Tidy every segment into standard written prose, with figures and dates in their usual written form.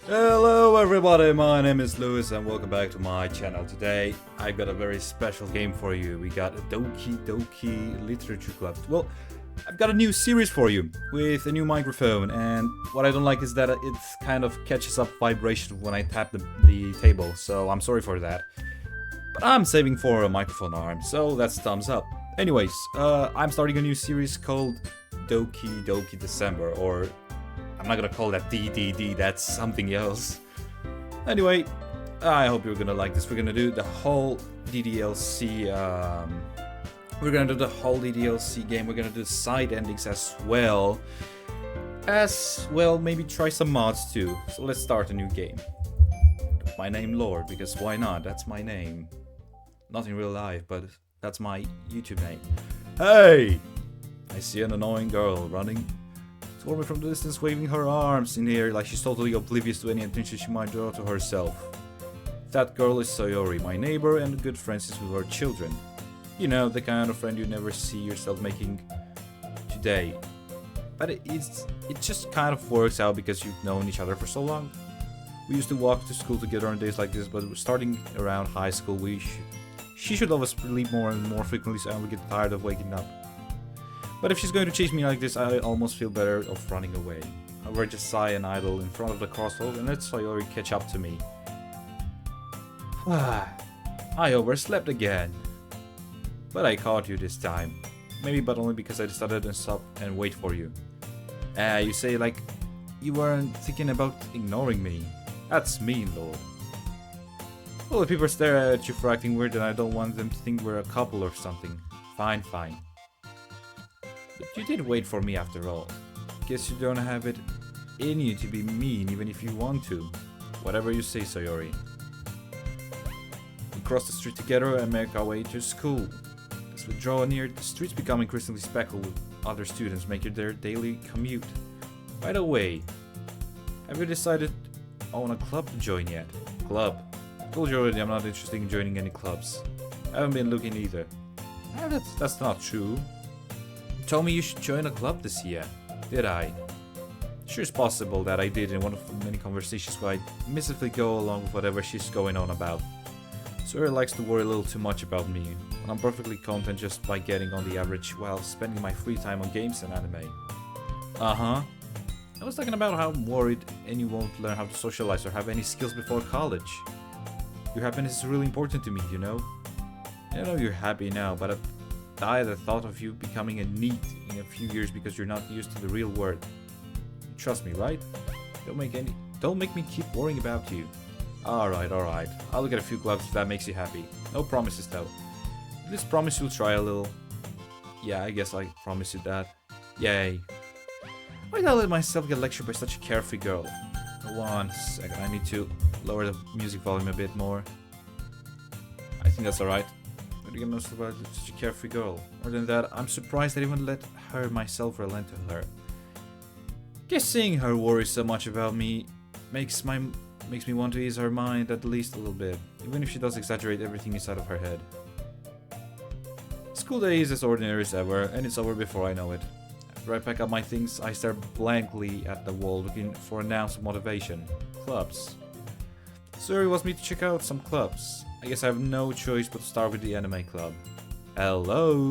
Hello everybody, my name is Lewis and welcome back to my channel. Today I got a very special game for you. We got a Doki Literature Club. Well, I've got a new series for you with a new microphone, and what I don't like is that it kind of catches up vibration when I tap the table, so I'm sorry for that. But I'm saving for a microphone arm, so that's thumbs up. Anyways, I'm starting a new series called Doki December, or I'm not gonna call that DDD, that's something else. Anyway, I hope you're gonna like this. We're gonna do the whole DDLC, we're gonna do the whole DDLC game. We're gonna do side endings as well. Maybe try some mods too. So let's start a new game. My name Lord, because why not? That's my name. Not in real life, but that's my YouTube name. Hey! I see an annoying girl running toward me from the distance, waving her arms in the air like she's totally oblivious to any attention she might draw to herself. That girl is Sayori, my neighbor and good friends with our children. You know, the kind of friend you never see yourself making today. But it just kind of works out because you've known each other for so long. We used to walk to school together on days like this, but starting around high school, she should always sleep more and more frequently, so I would get tired of waking up. But if she's going to chase me like this, I almost feel better of running away. I would just sigh and idle in front of the crossroad and let Sayori catch up to me. I overslept again. But I caught you this time. Maybe, but only because I decided to stop and wait for you. You say like you weren't thinking about ignoring me. That's mean, Lord. Well, if people stare at you for acting weird, then I don't want them to think we're a couple or something. Fine. But you did wait for me after all. Guess you don't have it in you to be mean even if you want to. Whatever you say, Sayori. We cross the street together and make our way to school. As we draw near, the streets become increasingly speckled with other students making their daily commute. By the way, have you decided on a club to join yet? Club? I told you already I'm not interested in joining any clubs. I haven't been looking either. That's not true. You told me you should join a club this year. Did I? Sure, it's possible that I did in one of the many conversations where I miserably go along with whatever she's going on about. Sora likes to worry a little too much about me, and I'm perfectly content just by getting on the average while spending my free time on games and anime. Uh-huh. I was talking about how I'm worried and you won't learn how to socialize or have any skills before college. Your happiness is really important to me, you know? I know you're happy now, but I've died at the thought of you becoming a NEET in a few years because you're not used to the real world. You trust me, right? Don't make me keep worrying about you. Alright. I'll look at a few clubs if that makes you happy. No promises though. Just promise you'll try a little. Yeah, I guess I promise you that. Yay. Why did I let myself get lectured by such a carefree girl? 1 second, I need to lower the music volume a bit more. I think that's alright. What are you gonna know about such a carefree girl? More than that, I'm surprised I even let her myself relent to her. Guess seeing her worry so much about me makes me want to ease her mind at least a little bit, even if she does exaggerate everything inside of her head. School day is as ordinary as ever, and it's over before I know it. After I pack up my things, I stare blankly at the wall looking for an ounce of motivation. Clubs. Suri wants me to check out some clubs. I guess I have no choice but to start with the anime club. Hello?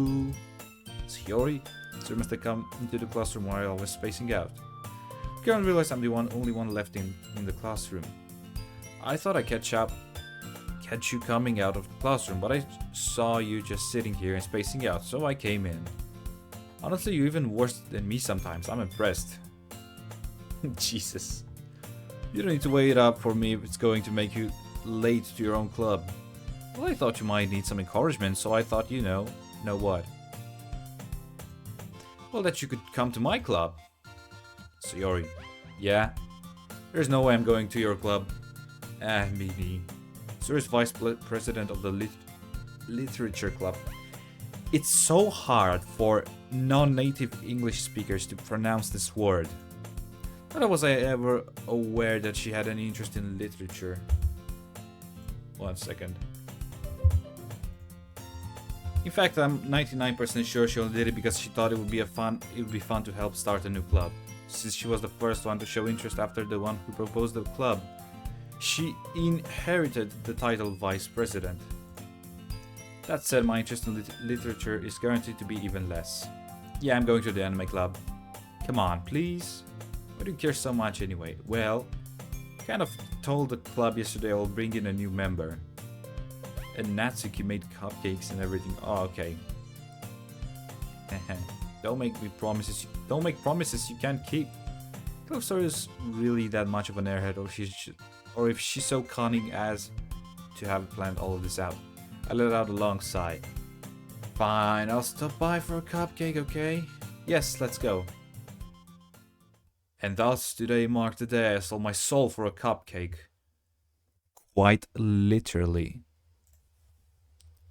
Sayori? Suri must have come into the classroom while I was spacing out. I can't realize I'm the only one left in the classroom. I thought I'd catch you coming out of the classroom, but I saw you just sitting here and spacing out, so I came in. Honestly, you're even worse than me sometimes. I'm impressed. Jesus. You don't need to wait up for me if it's going to make you late to your own club. Well, I thought you might need some encouragement, so I thought, you know what? Well, that you could come to my club. Sayori. Yeah? There's no way I'm going to your club. Me. Sir is vice president of the literature club. It's so hard for non-native English speakers to pronounce this word. Not was I ever aware that she had any interest in literature. 1 second. In fact, I'm 99% sure she only did it because she thought it would be fun to help start a new club. since she was the first one to show interest after the one who proposed the club. She inherited the title Vice President. That said, my interest in literature is guaranteed to be even less. Yeah, I'm going to the anime club. Come on, please. Why do you care so much anyway? Well, kind of told the club yesterday I'll bring in a new member. And Natsuki made cupcakes and everything. Oh, okay. Don't make promises you can't keep. Clover is really that much of an airhead, or if she's so cunning as to have planned all of this out. I let out a long sigh. Fine, I'll stop by for a cupcake, okay? Yes, let's go. And thus today marked the day I sold my soul for a cupcake. Quite literally.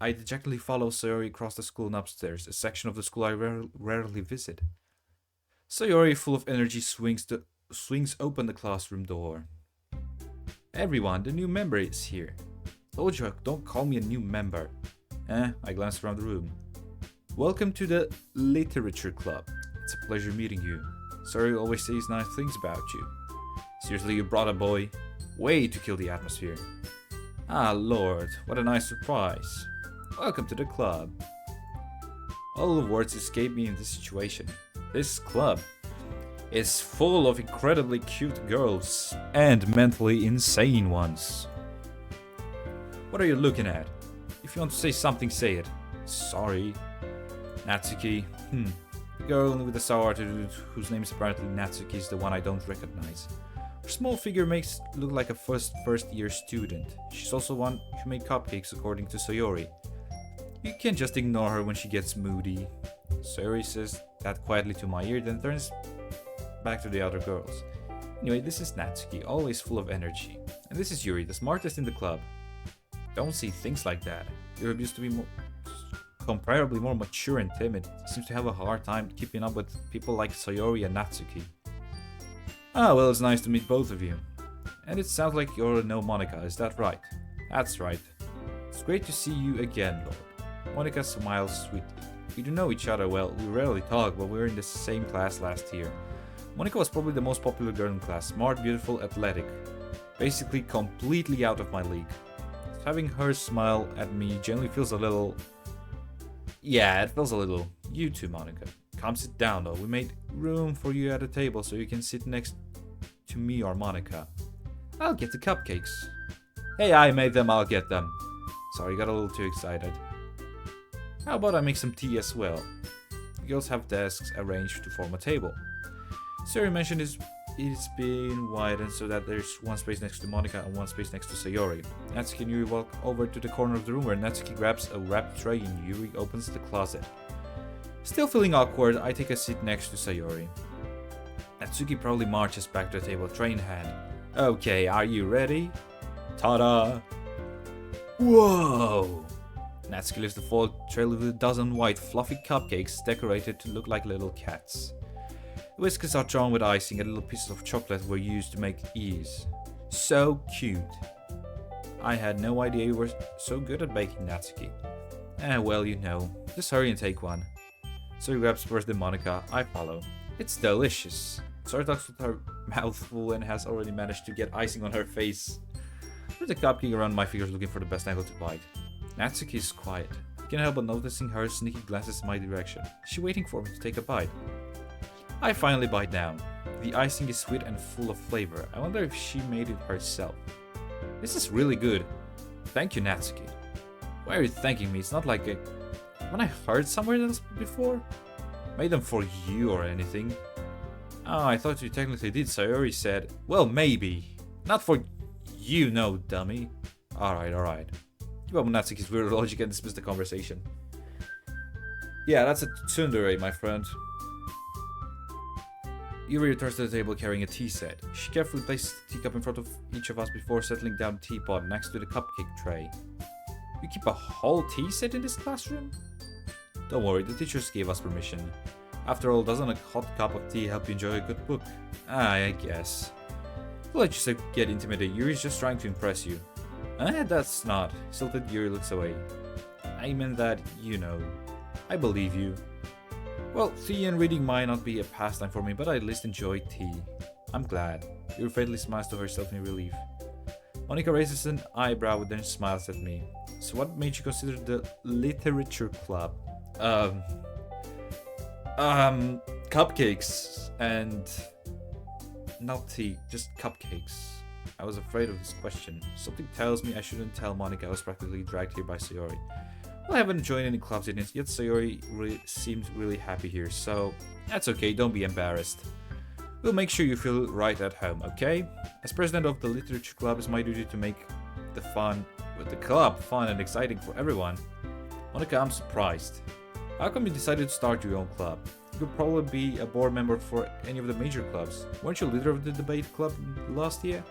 I dejectedly follow Sayori across the school and upstairs, a section of the school I rarely visit. Sayori, full of energy, swings open the classroom door. Everyone, the new member is here. Told you, don't call me a new member. I glanced around the room. Welcome to the Literature Club. It's a pleasure meeting you. Sayori always says nice things about you. Seriously, you brought a boy? Way to kill the atmosphere. Ah, Lord, what a nice surprise. Welcome to the club. All the words escape me in this situation. This club is full of incredibly cute girls and mentally insane ones. What are you looking at? If you want to say something, say it. Sorry. Natsuki. The girl with the sour attitude, whose name is apparently Natsuki, is the one I don't recognize. Her small figure makes look like a first year student. She's also one who made cupcakes, according to Sayori. You can't just ignore her when she gets moody. Sayori says that quietly to my ear, then turns back to the other girls. Anyway, this is Natsuki, always full of energy. And this is Yuri, the smartest in the club. Don't see things like that. Yuri used to be comparably more mature and timid. Seems to have a hard time keeping up with people like Sayori and Natsuki. Ah, well, it's nice to meet both of you. And it sounds like you already know Monika, is that right? That's right. It's great to see you again, Lord. Monika smiles sweetly. We do know each other well, we rarely talk, but we were in the same class last year. Monika was probably the most popular girl in class, smart, beautiful, athletic. Basically completely out of my league. Having her smile at me generally feels a little... Yeah, it feels a little. You too, Monika. Come sit down though, we made room for you at the table so you can sit next to me or Monika. I'll get the cupcakes. Hey, I made them, I'll get them. Sorry, got a little too excited. How about I make some tea as well? The girls have desks arranged to form a table. Sayori mentioned it's been widened so that there's one space next to Monika and one space next to Sayori. Natsuki and Yuri walk over to the corner of the room where Natsuki grabs a wrapped tray and Yuri opens the closet. Still feeling awkward, I take a seat next to Sayori. Natsuki proudly marches back to the table, tray in hand. Okay, are you ready? Ta-da! Whoa! Natsuki lifts the foil tray with a dozen white fluffy cupcakes decorated to look like little cats. The whiskers are drawn with icing and little pieces of chocolate were used to make ease. So cute. I had no idea you were so good at baking, Natsuki. Well, you know. Just hurry and take one. Sayori grabs first the Monika, I follow. It's delicious. Sayori talks with her mouth full and has already managed to get icing on her face. There's a cupcake around my fingers looking for the best angle to bite. Natsuki is quiet. I can't help but noticing her sneaky glances in my direction. She's waiting for me to take a bite. I finally bite down. The icing is sweet and full of flavor. I wonder if she made it herself. This is really good. Thank you, Natsuki. Why are you thanking me? It's not like a... Haven't I heard somewhere else before? Made them for you or anything. Oh, I thought you technically did. Sayori said, well, maybe. Not for you, no, dummy. Alright. Give up Natsuki's weird logic and dismiss the conversation. Yeah, that's a tsundere, my friend. Yuri returns to the table carrying a tea set. She carefully places the teacup in front of each of us before settling down the teapot next to the cupcake tray. You keep a whole tea set in this classroom? Don't worry, the teachers gave us permission. After all, doesn't a hot cup of tea help you enjoy a good book? I guess. I'll let you get intimidated. Yuri's just trying to impress you. That's not. Tilted Yuri looks away. I meant that, you know. I believe you. Well, tea and reading might not be a pastime for me, but I at least enjoy tea. I'm glad. Yuri faintly smiles to herself in relief. Monica raises an eyebrow and then smiles at me. So what made you consider the literature club? Cupcakes and not tea, just cupcakes. I was afraid of this question. Something tells me I shouldn't tell Monica I was practically dragged here by Sayori. Well, I haven't joined any clubs yet Sayori seems really happy here, so that's okay, don't be embarrassed. We'll make sure you feel right at home, okay? As president of the literature club, it's my duty to make the club fun and exciting for everyone. Monica, I'm surprised. How come you decided to start your own club? You could probably be a board member for any of the major clubs. Weren't you leader of the debate club last year?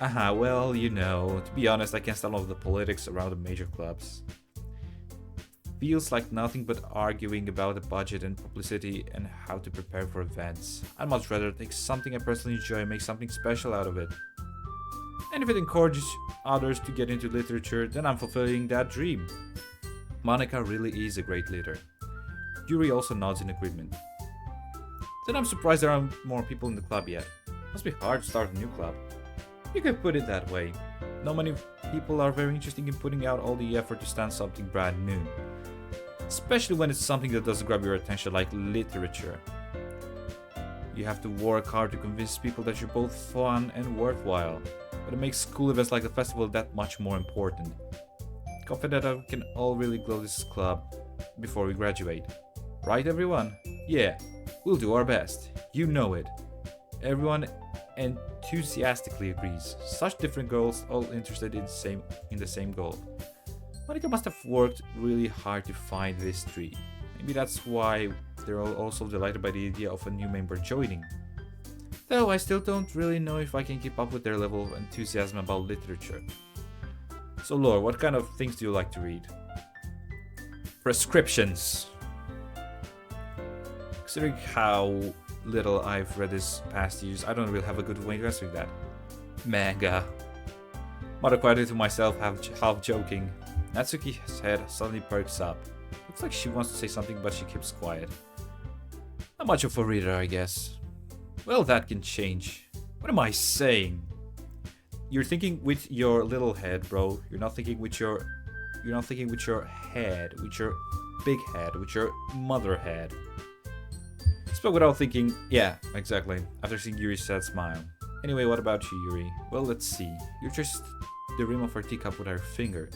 Well, you know, to be honest, I can't stand all of the politics around the major clubs. Feels like nothing but arguing about the budget and publicity and how to prepare for events. I'd much rather take something I personally enjoy and make something special out of it. And if it encourages others to get into literature, then I'm fulfilling that dream. Monica really is a great leader. Yuri also nods in agreement. Then I'm surprised there aren't more people in the club yet. Must be hard to start a new club. You can put it that way. Not many people are very interested in putting out all the effort to stand something brand new. Especially when it's something that doesn't grab your attention like literature. You have to work hard to convince people that you're both fun and worthwhile. But it makes school events like the festival that much more important. Confident that we can all really grow this club before we graduate. Right, everyone? Yeah, we'll do our best. You know it. Everyone enthusiastically agrees. Such different girls, all interested in the same goal. Monica must have worked really hard to find this tree. Maybe that's why they're all also delighted by the idea of a new member joining. Though I still don't really know if I can keep up with their level of enthusiasm about literature. So Laura, what kind of things do you like to read? Prescriptions. Considering how little I've read this past years, I don't really have a good way to answer that. Manga. Muttered quietly to myself, half joking. Natsuki's head suddenly perks up. Looks like she wants to say something, but she keeps quiet. Not much of a reader, I guess. Well, that can change. What am I saying? You're thinking with your little head, bro. You're not thinking with your head, with your big head, with your mother head. Spoke without thinking. Yeah, exactly. After seeing Yuri's sad smile. Anyway, what about you, Yuri? Well, let's see. You're just the rim of our teacup with our finger.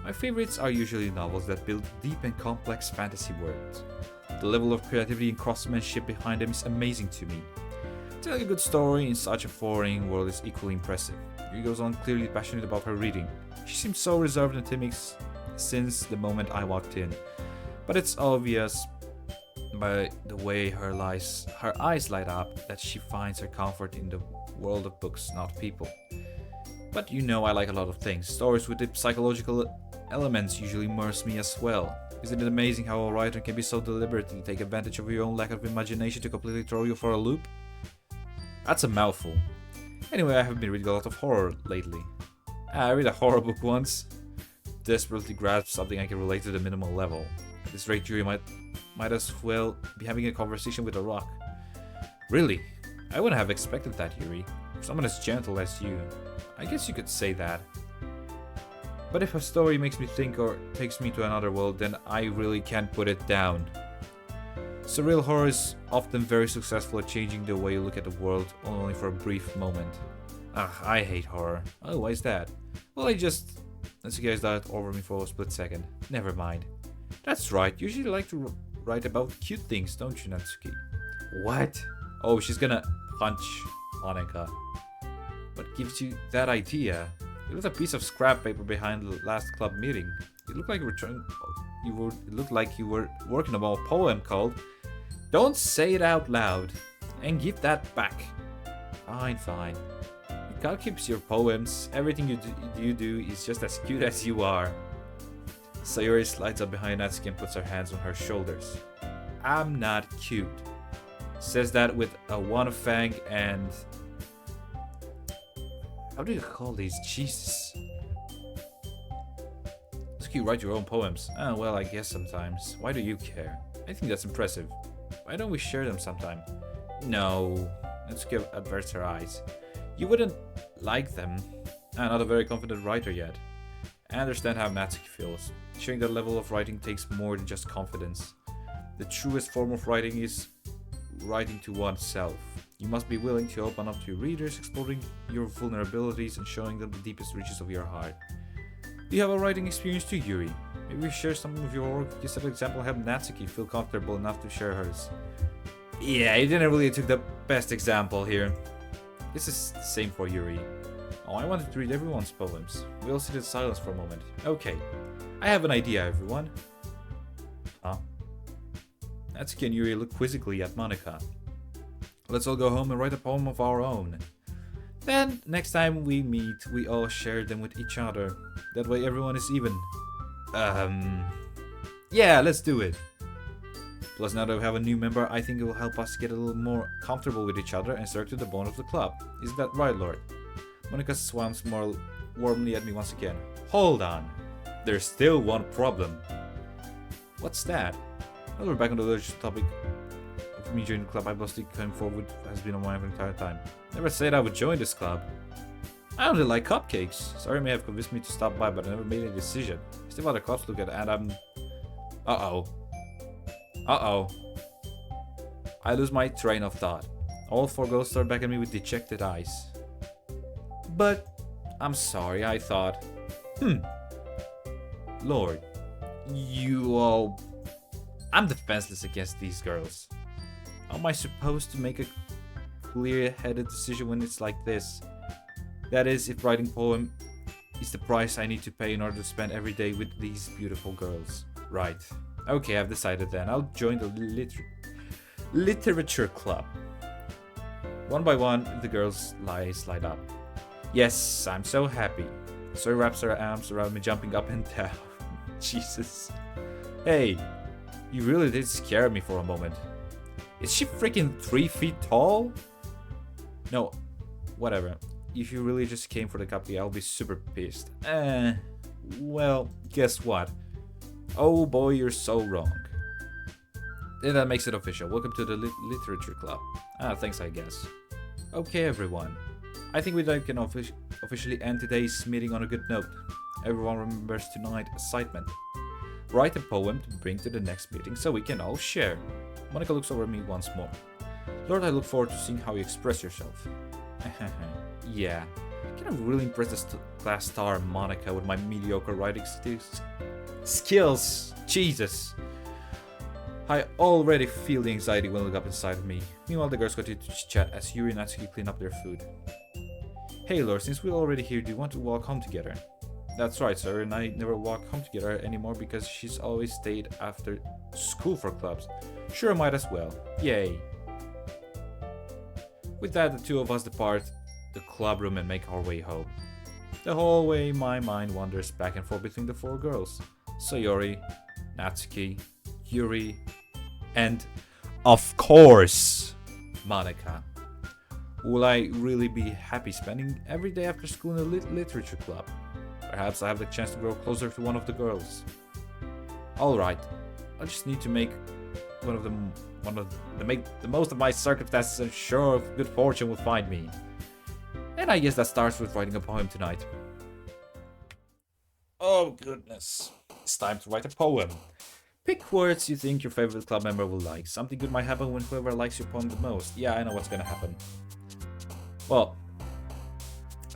My favorites are usually novels that build deep and complex fantasy worlds. The level of creativity and craftsmanship behind them is amazing to me. Telling a good story in such a foreign world is equally impressive. Yuri goes on, clearly passionate about her reading. She seems so reserved and timid since the moment I walked in, but it's obvious by the way her eyes light up that she finds her comfort in the world of books, not people. But you know I like a lot of things. Stories with deep psychological elements usually immerse me as well. Isn't it amazing how a writer can be so deliberately take advantage of your own lack of imagination to completely throw you for a loop? That's a mouthful. Anyway, I have been reading a lot of horror lately. I read a horror book once. Desperately grasped something I can relate to the minimal level. At this rate, Yuri might as well be having a conversation with a rock. Really? I wouldn't have expected that, Yuri. For someone as gentle as you. I guess you could say that. But if a story makes me think or takes me to another world, then I really can't put it down. Surreal horror is often very successful at changing the way you look at the world, only for a brief moment. I hate horror. Oh, why is that? Well, Natsuki has died over me for a split second. Never mind. That's right, you usually like to write about cute things, don't you, Natsuki? What? Oh, she's gonna punch Monica. What gives you that idea? It was a piece of scrap paper behind the last club meeting. It looked like you were working on a poem called "Don't Say It Out Loud" and give that back. Fine. You can't keep your poems. Everything you do is just as cute as you are. Sayori slides up behind Natsuki and puts her hands on her shoulders. I'm not cute. Says that with a one fang and... How do you call these? Jesus. Natsuki, write your own poems. Well, I guess sometimes. Why do you care? I think that's impressive. Why don't we share them sometime? No. Let's give adverts her eyes. You wouldn't like them. I'm not a very confident writer yet. I understand how Natsuki feels. Sharing that level of writing takes more than just confidence. The truest form of writing is writing to oneself. You must be willing to open up to your readers, exploring your vulnerabilities and showing them the deepest reaches of your heart. Do you have a writing experience too, Yuri? Maybe share some of your work. Just as an example, help Natsuki feel comfortable enough to share hers. Yeah, you didn't really took the best example here. This is the same for Yuri. Oh, I wanted to read everyone's poems. We all sit in silence for a moment. Okay, I have an idea, everyone. Huh? Natsuki and Yuri look quizzically at Monica. Let's all go home and write a poem of our own. Then, next time we meet, we all share them with each other. That way everyone is even. Yeah, let's do it. Plus, now that we have a new member, I think it will help us get a little more comfortable with each other and strengthen the bond of the club. Isn't that right, Lord? Monica swims more warmly at me once again. Hold on. There's still one problem. What's that? Well, we're back on the original topic of me joining the club. I mostly coming forward has been on my mind the entire time. Never said I would join this club. I only like cupcakes. Sorry, may have convinced me to stop by, but I never made a decision. Still other clubs look at it, and I'm... Uh-oh. I lose my train of thought. All four girls stare back at me with dejected eyes. But, I'm sorry, I thought... Lord, you all... I'm defenseless against these girls. How am I supposed to make a clear-headed decision when it's like this? That is, if writing poem is the price I need to pay in order to spend every day with these beautiful girls. Right. Okay, I've decided then. I'll join the literature club. One by one, the girls slide up. Yes, I'm so happy. Zoe wraps her arms around me, jumping up and down. Jesus. Hey, you really did scare me for a moment. Is she freaking 3 feet tall? No, whatever. If you really just came for the cupcake, I'll be super pissed. Well, guess what? Oh boy, you're so wrong. Then that makes it official. Welcome to the literature club. Thanks, I guess. Okay, everyone. I think we can officially end today's meeting on a good note. Everyone remembers tonight's excitement. Write a poem to bring to the next meeting so we can all share. Monica looks over at me once more. Lord, I look forward to seeing how you express yourself. Yeah, can I really impress this class star Monica with my mediocre writing skills? Jesus. I already feel the anxiety welling up inside of me. Meanwhile, the girls continue to chat as Yuri and Natsuki clean up their food. Hey Lord, since we're already here, do you want to walk home together? That's right, sir, and I never walk home together anymore because she's always stayed after school for clubs. Sure, might as well. Yay. With that, the two of us depart the club room and make our way home. The whole way, my mind wanders back and forth between the four girls. Sayori, Natsuki, Yuri, and, of course, Monica. Will I really be happy spending every day after school in a literature club? Perhaps I have the chance to grow closer to one of the girls. Alright, I just need to make make the most of my circumstances and sure of good fortune will find me. And I guess that starts with writing a poem tonight. Oh goodness, it's time to write a poem. Pick words you think your favorite club member will like. Something good might happen when whoever likes your poem the most. Yeah, I know what's gonna happen. Well,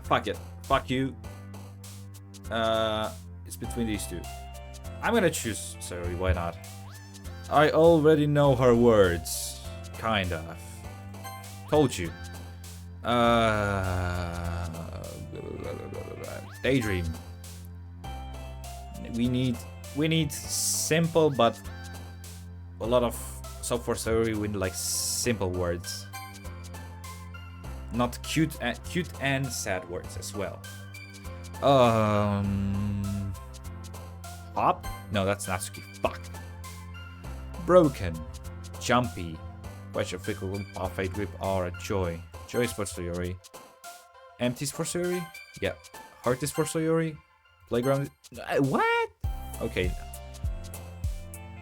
fuck it. Fuck you. It's between these two. I'm gonna choose Sorry, why not? I already know her words. Kind of. Told you. Daydream. We need simple but a lot of so for Sorry we need like simple words. Not cute and sad words as well. Hop? No, that's Natsuki. Fuck. Broken. Jumpy. Question fickle parfait grip are a joy. Joy is for Sayori. Empty is for Sayori? Yeah. Heart is for Sayori. Playground. What? Okay.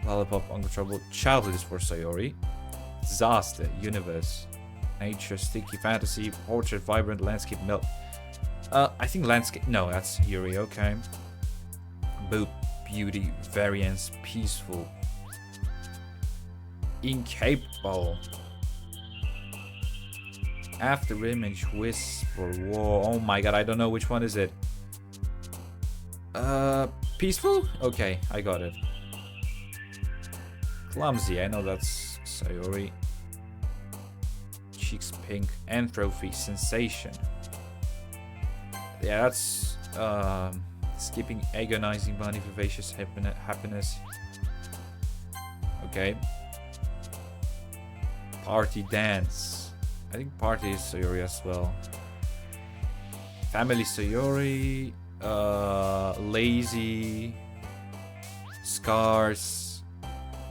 Lollipop, uncontrollable childhood is for Sayori. Disaster, universe. Nature, sticky fantasy, portrait, vibrant, landscape, melt. I think landscape. No, that's Yuri, okay. Boop, beauty, variance, peaceful. Incapable. After image, whisper, whoa. Oh my god, I don't know which one is it. Peaceful? Okay, I got it. Clumsy, I know that's Sayori. Cheeks pink, entropy, sensation. Yeah, that's skipping, agonizing, bunny, vivacious, happiness. Okay. Party, dance. I think party is Sayori as well. Family, Sayori. Lazy. Scars.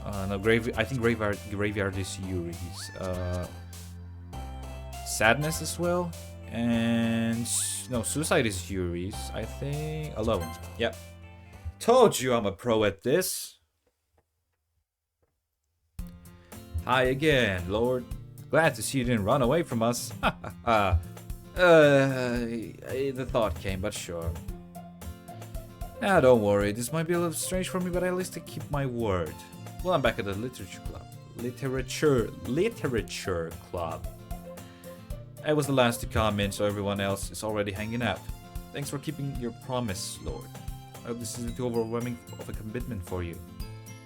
No, I think graveyard is Yuri's. Sadness as well. And no, suicide is Yuri's. I think alone. Yep. Told you I'm a pro at this. Hi again, Lord. Glad to see you didn't run away from us. The thought came, but sure. Now don't worry, this might be a little strange for me, but at least I keep my word. Well, I'm back at the literature club. Literature club. I was the last to come in, so everyone else is already hanging out. Thanks for keeping your promise, Lord. I hope this isn't too overwhelming of a commitment for you.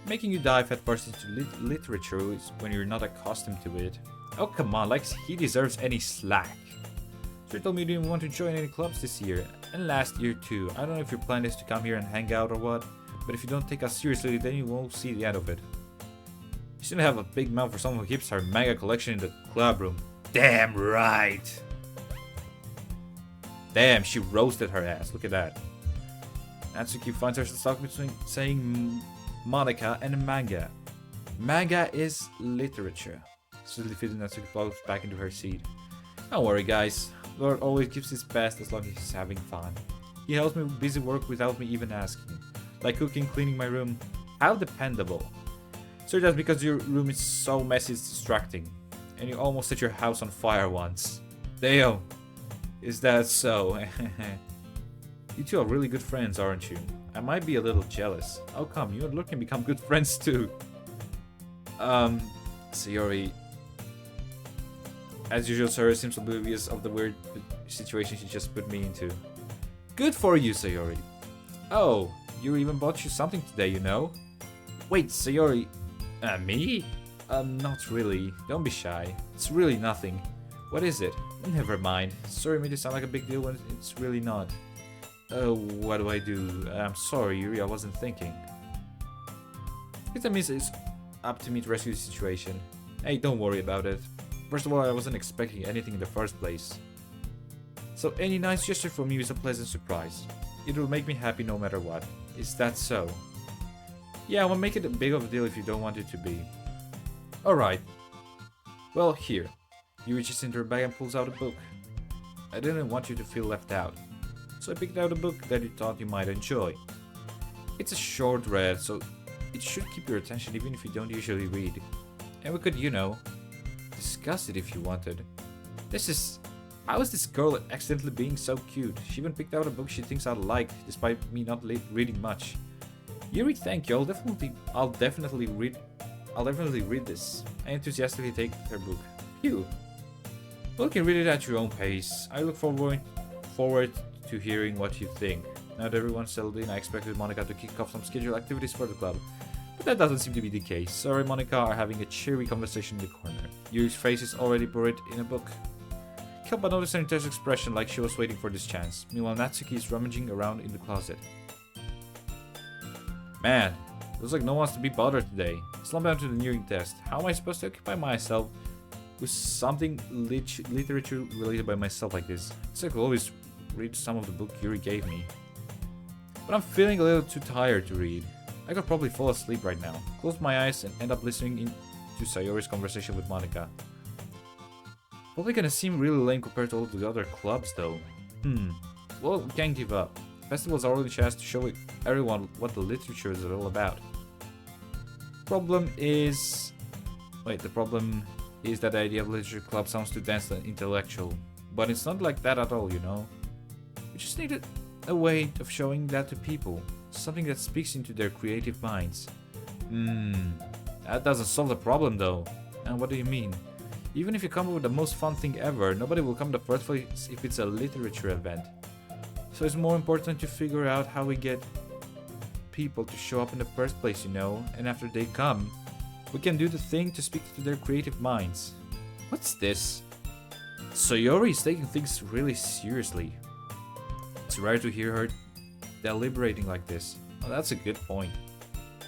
Making you dive headfirst into literature is when you're not accustomed to it. Oh, come on, like he deserves any slack. Sure told me you didn't want to join any clubs this year, and last year too. I don't know if your plan is to come here and hang out or what, but if you don't take us seriously, then you won't see the end of it. You shouldn't have a big mouth for someone who keeps her manga collection in the club room. Damn right! Damn, she roasted her ass, look at that. Natsuki finds herself stuck between saying Monica and manga. Manga is literature. Suddenly fitting Natsuki falls back into her seat. Don't worry guys, Lord always gives his best as long as he's having fun. He helps me with busy work without me even asking. Like cooking, cleaning my room. How dependable. So that's because your room is so messy it's distracting. And you almost set your house on fire once. Damn. Is that so? You two are really good friends, aren't you? I might be a little jealous. How come? You and Lord can become good friends too. Sayori. As usual, Sayori seems oblivious of the weird situation she just put me into. Good for you, Sayori. Oh, you even bought you something today, you know? Wait, Sayori. Me? Not really. Don't be shy. It's really nothing. What is it? Never mind. Sorry made it sound like a big deal when it's really not. What do I do? I'm sorry, Yuri, I wasn't thinking. It means it's up to me to rescue the situation. Hey, don't worry about it. First of all, I wasn't expecting anything in the first place. So any nice gesture from you is a pleasant surprise. It will make me happy no matter what. Is that so? Yeah, I won't make it a big of a deal if you don't want it to be. Alright. Well, here. He reaches into her bag and pulls out a book. I didn't want you to feel left out, so I picked out a book that you thought you might enjoy. It's a short read, so it should keep your attention even if you don't usually read. And we could, you know, discuss it if you wanted. How is this girl accidentally being so cute? She even picked out a book she thinks I'll like, despite me not reading much. Yuri, thank you. I'll definitely read this. I enthusiastically take her book. Phew. Well, you can read it at your own pace. I look forward to hearing what you think. Now that everyone's settled in, I expected Monica to kick off some scheduled activities for the club. But that doesn't seem to be the case. Sorry, Monica are having a cheery conversation in the corner. Yuri's face is already buried in a book. Can't but notice her intense expression like she was waiting for this chance. Meanwhile, Natsuki is rummaging around in the closet. Man, looks like no one wants to be bothered today. Slump down to the nearing test. How am I supposed to occupy myself with something literature related by myself like this? So I could always read some of the book Yuri gave me. But I'm feeling a little too tired to read. I could probably fall asleep right now, close my eyes and end up listening to Sayori's conversation with Monica. Probably gonna seem really lame compared to all the other clubs though. Well, we can't give up. Festival's our only chance to show everyone what the literature is all about. problem is... Wait, the problem is that the idea of literature club sounds too dense and intellectual. But it's not like that at all, you know? We just needed a way of showing that to people. Something that speaks into their creative minds. That doesn't solve the problem though. And what do you mean? Even if you come up with the most fun thing ever, nobody will come in the first place if it's a literature event. So it's more important to figure out how we get people to show up in the first place, you know? And after they come, we can do the thing to speak to their creative minds. What's this? Sayori is taking things really seriously. It's rare to hear her deliberating like this. Well, that's a good point.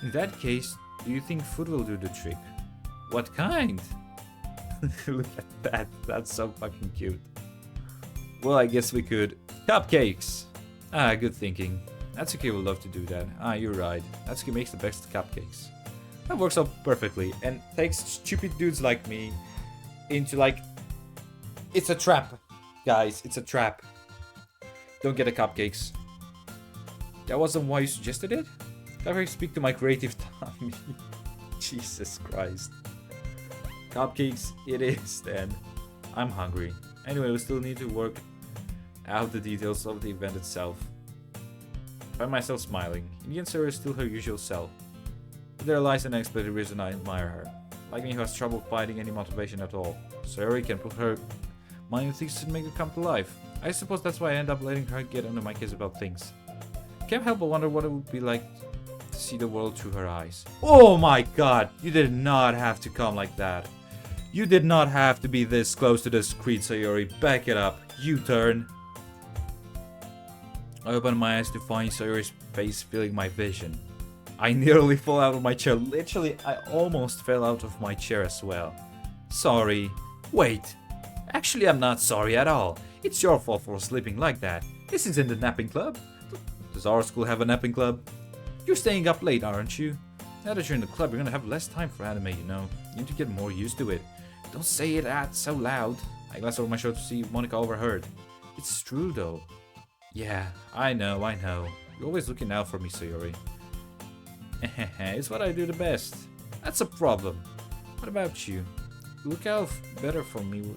In that case, do you think food will do the trick? What kind? Look at that. That's so fucking cute. Well, I guess we could. Cupcakes! Ah, good thinking. Natsuki would love to do that. Ah, you're right. Natsuki makes the best cupcakes. That works out perfectly and takes stupid dudes like me into like... It's a trap, guys. It's a trap. Don't get the cupcakes. That wasn't why you suggested it? Cupcakes speak to my creative tummy. Jesus Christ. Cupcakes it is then. I'm hungry. Anyway, we still need to work out the details of the event itself. I find myself smiling. Indian Sarah is still her usual self. But there lies an unexpected reason I admire her. Like me who has trouble finding any motivation at all. Sarah can put her mind in things to make it come to life. I suppose that's why I end up letting her get under my case about things. Can't help but wonder what it would be like to see the world through her eyes. Oh my god! You did not have to come like that. You did not have to be this close to the screen, Sayori. Back it up. U-turn. I open my eyes to find Sayori's face filling my vision. I nearly fall out of my chair. Literally, I almost fell out of my chair as well. Sorry. Wait. Actually, I'm not sorry at all. It's your fault for sleeping like that. This isn't a napping club. Does our school have a napping club? You're staying up late, aren't you? Now that you're in the club, you're gonna have less time for anime, you know. You need to get more used to it. Don't say it out so loud. I glanced over my shoulder to see Monica overheard. It's true though. Yeah, I know. You're always looking out for me, Sayori. It's what I do the best. That's a problem. What about you? You look out better for me. You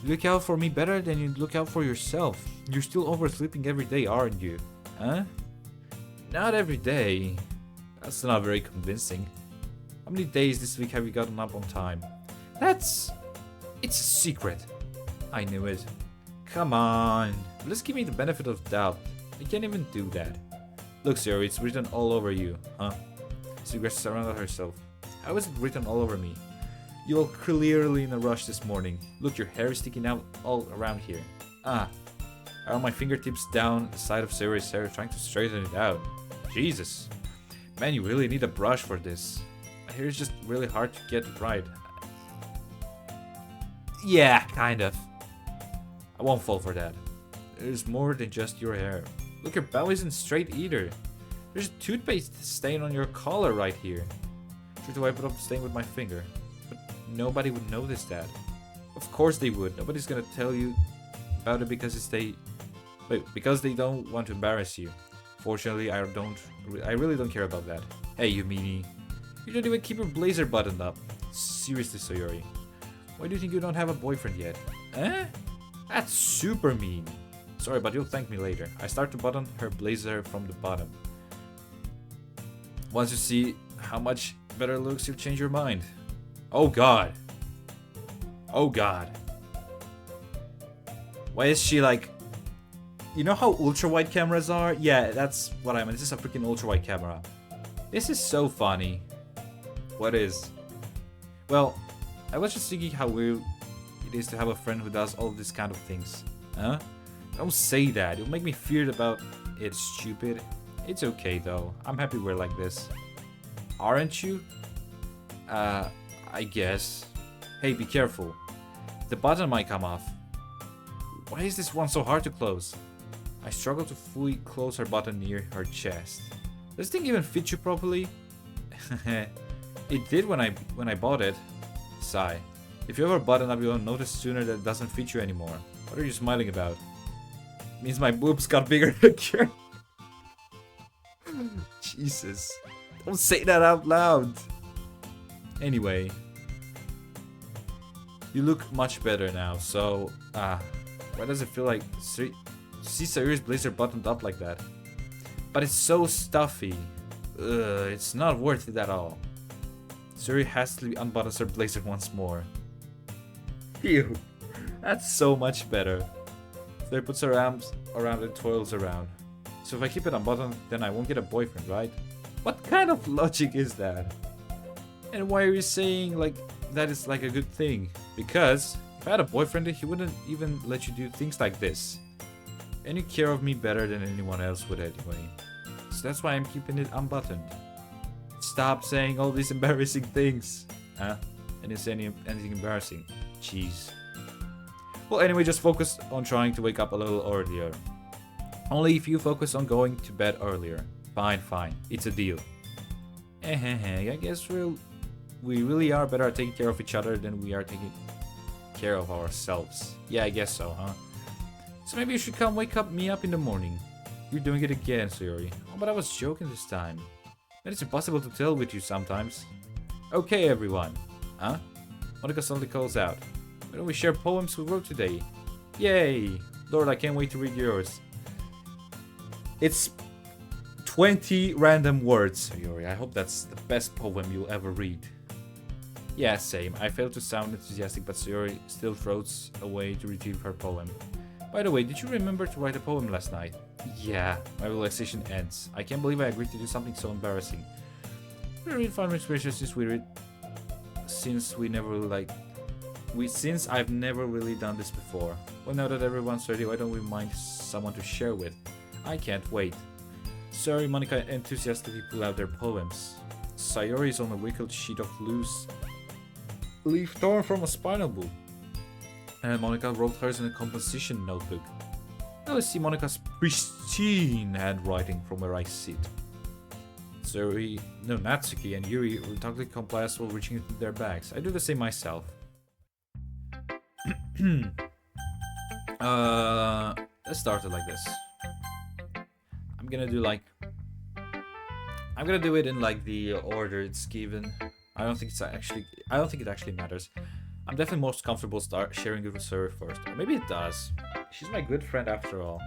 look out for me better than you look out for yourself. You're still oversleeping every day, aren't you? Huh? Not every day. That's not very convincing. How many days this week have you gotten up on time? It's a secret. I knew it. Come on. Let's give me the benefit of doubt. I can't even do that. Look, Sayori, it's written all over you, huh? She surrounded herself. How is it written all over me? You are clearly in a rush this morning. Look, your hair is sticking out all around here. I run my fingertips down the side of Sayori's hair, trying to straighten it out. Jesus. Man, you really need a brush for this. My hair is just really hard to get right. Yeah, kind of. I won't fall for that. There's more than just your hair. Look, your belly isn't straight either. There's a toothpaste stain on your collar right here. Try to wipe it off the stain with my finger. But nobody would notice that. Of course they would. Nobody's gonna tell you about it because because they don't want to embarrass you. Fortunately, I really don't care about that. Hey, you meanie. You don't even keep your blazer buttoned up. Seriously, Sayori. Why do you think you don't have a boyfriend yet? Eh? That's super mean. Sorry, but you'll thank me later. I start to button her blazer from the bottom. Once you see how much better it looks, you'll change your mind. Oh god. Oh god. Why is she like... You know how ultra-wide cameras are? Yeah, that's what I mean. This is a freaking ultra-wide camera. This is so funny. What is? Well, I was just thinking how weird it is to have a friend who does all these kind of things. Huh? Don't say that. It'll make me feared about it, stupid. It's okay though. I'm happy we're like this. Aren't you? I guess. Hey, be careful. The button might come off. Why is this one so hard to close? I struggle to fully close her button near her chest. Does this thing even fit you properly? It did when I bought it. Sigh. If you ever button up, you'll notice sooner that it doesn't fit you anymore. What are you smiling about? It means my boobs got bigger again. Jesus. Don't say that out loud. Anyway. You look much better now, so... why does it feel like... See Sayuri's blazer buttoned up like that? But it's so stuffy. It's not worth it at all. Sayuri hastily unbuttons her blazer once more. Phew. That's so much better. Sayuri puts her arms around and twirls around. So if I keep it unbuttoned, then I won't get a boyfriend, right? What kind of logic is that? And why are you saying like that is like a good thing? Because if I had a boyfriend, he wouldn't even let you do things like this. And you care of me better than anyone else would anyway. So that's why I'm keeping it unbuttoned. Stop saying all these embarrassing things. Huh? And you say anything embarrassing? Jeez. Well, anyway, just focus on trying to wake up a little earlier. Only if you focus on going to bed earlier. Fine, fine. It's a deal. I guess we really are better at taking care of each other than we are taking care of ourselves. Yeah, I guess so, huh? So maybe you should come wake me up in the morning. You're doing it again, Sayuri. Oh, but I was joking this time. And it's impossible to tell with you sometimes. Okay, everyone. Huh? Monika suddenly calls out. Why don't we share poems we wrote today? Yay! Lord, I can't wait to read yours. It's 20 random words, Sayuri. I hope that's the best poem you'll ever read. Yeah, same. I failed to sound enthusiastic, but Sayuri still throws away to retrieve her poem. By the way, did you remember to write a poem last night? Yeah, my relaxation ends. I can't believe I agreed to do something so embarrassing. We really found inspiration since I've never really done this before. Well, now that everyone's ready, why don't we find someone to share with? I can't wait. Sayuri and Monika enthusiastically pull out their poems. Sayuri is on a wrinkled sheet of loose leaf torn from a spinal book. And Monika wrote hers in a composition notebook. Now let's see Monika's pristine handwriting from where I sit. Natsuki and Yuri reluctantly comply as well, reaching into their bags. I do the same myself. Let's start it like this. I'm gonna do it in like the order it's given. I don't think it actually matters. I'm definitely most comfortable sharing it with her first. Or maybe it does. She's my good friend after all.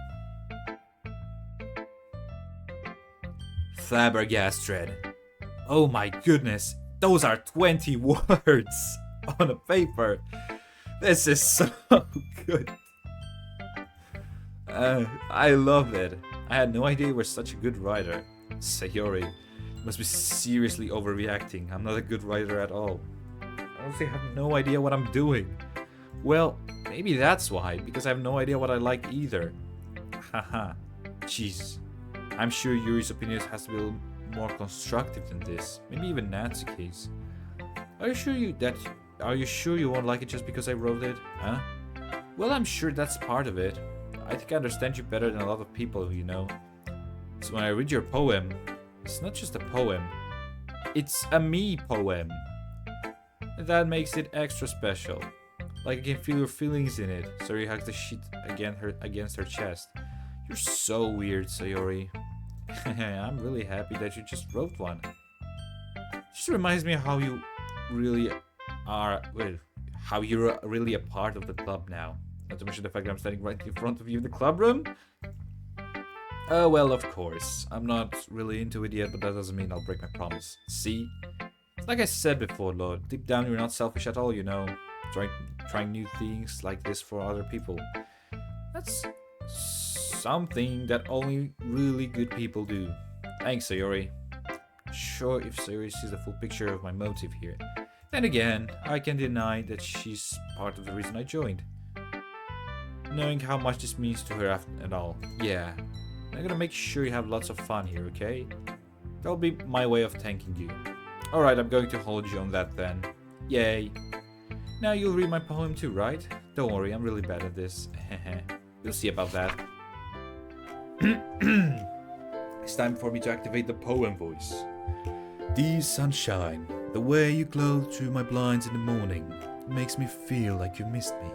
Flabbergasted. Oh my goodness. Those are 20 words on a paper. This is so good. I love it. I had no idea you were such a good writer. Sayuri, you must be seriously overreacting. I'm not a good writer at all. I honestly have no idea what I'm doing. Well, maybe that's why, because I have no idea what I like either. Haha. Jeez. I'm sure Yuri's opinion has to be a little more constructive than this. Maybe even Natsuki's. Are you sure you won't like it just because I wrote it? Huh? Well, I'm sure that's part of it. I think I understand you better than a lot of people, you know. So when I read your poem, it's not just a poem. It's a me poem. And that makes it extra special. Like I can feel your feelings in it. Sayuri hugs the sheet against her chest. You're so weird, Sayuri. I'm really happy that you just wrote one. It just reminds me how you really are. Well, how you're really a part of the club now. Not to mention the fact that I'm standing right in front of you in the club room. Oh, well, of course. I'm not really into it yet, but that doesn't mean I'll break my promise. See? Like I said before, Lord, deep down you're not selfish at all, you know. Trying new things like this for other people. That's something that only really good people do. Thanks, Sayuri. Sure, if Sayuri sees the full picture of my motive here. Then again, I can deny that she's part of the reason I joined. Knowing how much this means to her and all. Yeah. I'm gonna make sure you have lots of fun here, okay? That'll be my way of thanking you. Alright, I'm going to hold you on that then. Yay. Now you'll read my poem too, right? Don't worry, I'm really bad at this. We'll see about that. It's time for me to activate the poem voice. Dear sunshine, the way you glow through my blinds in the morning makes me feel like you missed me.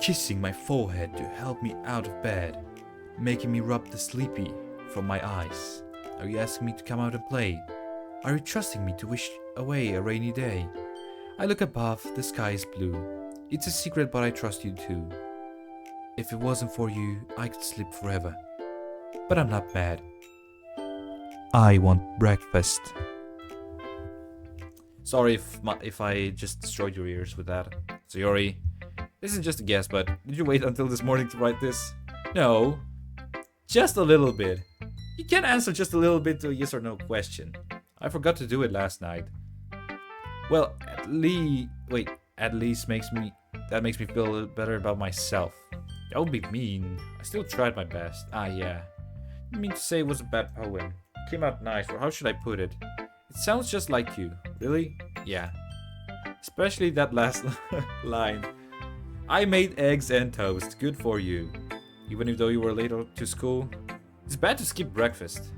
Kissing my forehead to help me out of bed, making me rub the sleepy from my eyes. Are you asking me to come out and play? Are you trusting me to wish away a rainy day? I look above, the sky is blue. It's a secret, but I trust you too. If it wasn't for you, I could sleep forever. But I'm not mad. I want breakfast. Sorry if I just destroyed your ears with that. Sayori, this is just a guess, but did you wait until this morning to write this? No. Just a little bit. You can't answer just a little bit to a yes or no question. I forgot to do it last night. Well, at least makes me feel a little better about myself. Don't be mean. I still tried my best. Ah, yeah. I mean to say it was a bad poem. It came out nice, or how should I put it? It sounds just like you. Really? Yeah. Especially that last line. I made eggs and toast. Good for you. Even though you were late to school. It's bad to skip breakfast.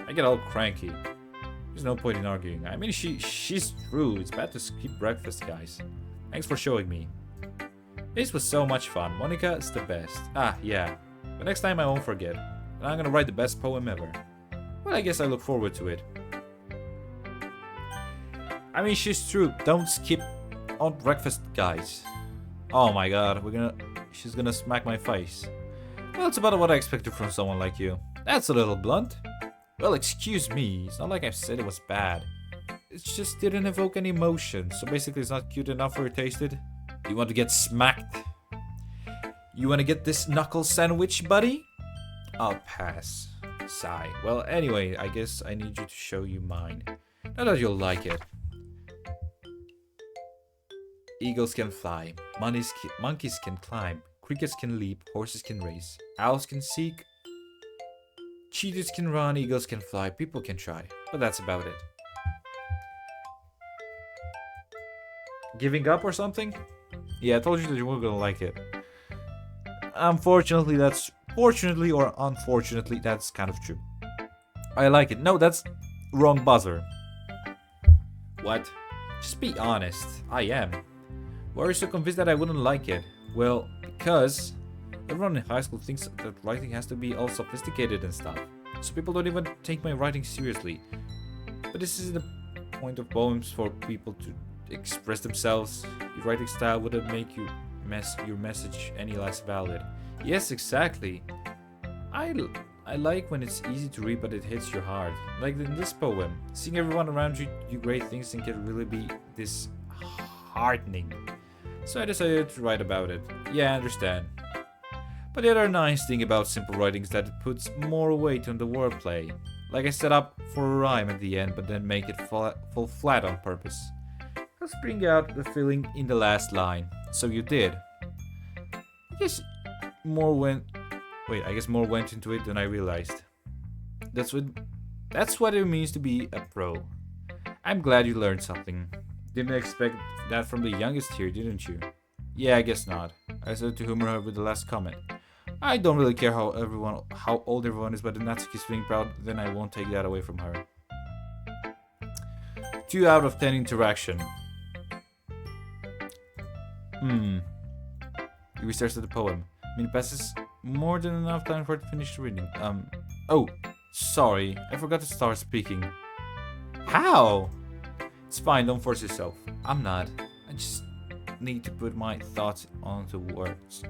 I get all cranky. There's no point in arguing. I mean, she's true. It's bad to skip breakfast, guys. Thanks for showing me. This was so much fun. Monica is the best. Ah, yeah. But next time I won't forget. And I'm gonna write the best poem ever. Well, I guess I look forward to it. I mean, she's true. Don't skip on breakfast, guys. Oh my god, she's gonna smack my face. Well, it's about what I expected from someone like you. That's a little blunt. Well, excuse me. It's not like I said it was bad. It just didn't evoke any emotion. So basically, it's not cute enough for your tasted. You want to get smacked? You want to get this knuckle sandwich, buddy? I'll pass. Sigh. Well, anyway, I guess I need you to show you mine. Not that you'll like it. Eagles can fly. Monkeys can climb. Crickets can leap. Horses can race. Owls can seek. Cheetahs can run. Eagles can fly. People can try. But that's about it. Giving up or something? Yeah, I told you that you weren't gonna like it. Unfortunately, fortunately or unfortunately, that's kind of true. I like it. No, that's wrong buzzer. What? Just be honest. I am. Why are you so convinced that I wouldn't like it? Well, because everyone in high school thinks that writing has to be all sophisticated and stuff. So people don't even take my writing seriously. But this is the point of poems, for people to express themselves. Your writing style wouldn't make your message any less valid. Yes, exactly. I like when it's easy to read but it hits your heart. Like in this poem, seeing everyone around you do great things and can really be disheartening. So I decided to write about it. Yeah, I understand. But the other nice thing about simple writing is that it puts more weight on the wordplay. Like I set up for a rhyme at the end, but then make it fall flat on purpose. Let's bring out the feeling in the last line. So you did. I guess more went into it than I realized. That's what it means to be a pro. I'm glad you learned something. Didn't expect that from the youngest here, didn't you? Yeah, I guess not. I said to humor her with the last comment. I don't really care how old everyone is, but if Natsuki's feeling proud, then I won't take that away from her. 2 out of 10 interaction. He restarts to the poem. I mean, it passes more than enough time for it to finish reading. Oh, sorry. I forgot to start speaking. How? It's fine, don't force yourself. I'm not. I just need to put my thoughts onto words.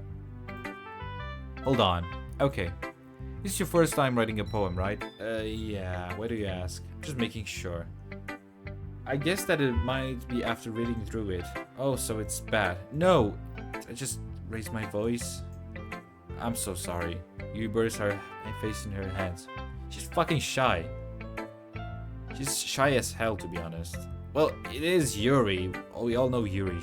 Hold on. Okay. This is your first time writing a poem, right? Yeah. Why do you ask? Just making sure. I guess that it might be after reading through it. Oh, so it's bad. No! I just raised my voice. I'm so sorry. Yuri buries her face in her hands. She's fucking shy. She's shy as hell, to be honest. Well, it is Yuri. We all know Yuri.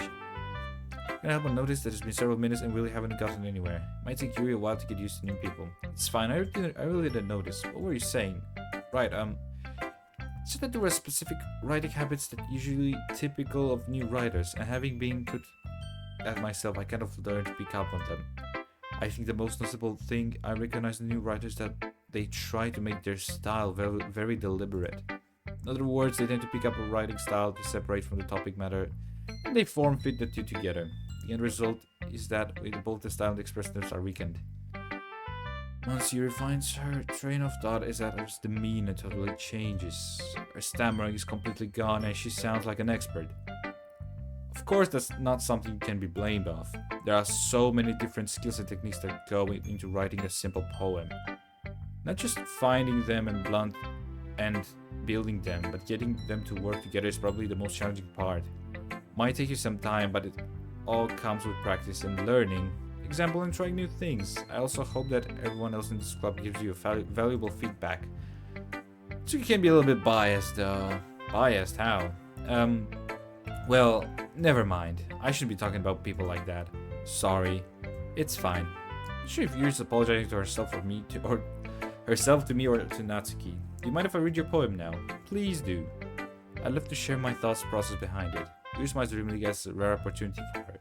I can't help but notice that it's been several minutes and really haven't gotten anywhere. It might take Yuri a while to get used to new people. It's fine, I really didn't notice. What were you saying? Right, so that there were specific writing habits that usually typical of new writers, and having been put at myself, I kind of learned to pick up on them. I think the most noticeable thing I recognize in new writers that they try to make their style very, very deliberate. In other words, they tend to pick up a writing style to separate from the topic matter, and they form-fit the two together. The end result is that both the style and the expressiveness are weakened. Once Yuri finds her train of thought is that her demeanor totally changes. Her stammering is completely gone and she sounds like an expert. Of course, that's not something you can be blamed of. There are so many different skills and techniques that go into writing a simple poem. Not just finding them and blunt and building them, but getting them to work together is probably the most challenging part. Might take you some time, but it all comes with practice and learning. Example and trying new things. I also hope that everyone else in this club gives you valuable feedback. So you can be a little bit biased though. Biased? How? Well, never mind. I shouldn't be talking about people like that. Sorry. It's fine. I'm sure if Yuri's apologizing to herself or me to, or herself to me or to Natsuki. Do you mind if I read your poem now? Please do. I'd love to share my thoughts process behind it. Yuri's my dream league as a rare opportunity for her.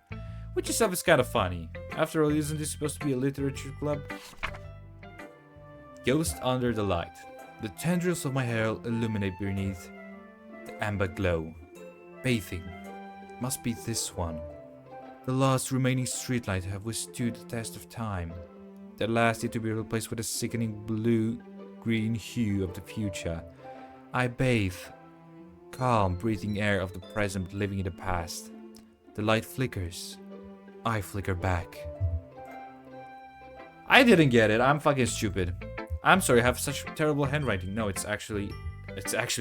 Which itself is kind of funny. After all, isn't this supposed to be a literature club? Ghost under the light. The tendrils of my hair illuminate beneath the amber glow. Bathing. Must be this one. The last remaining streetlight have withstood the test of time. The last yet to be replaced with a sickening blue-green hue of the future. I bathe. Calm, breathing air of the present, living in the past. The light flickers. I flicker back. I didn't get it. I'm fucking stupid. I'm sorry, I have such terrible handwriting. No, it's actually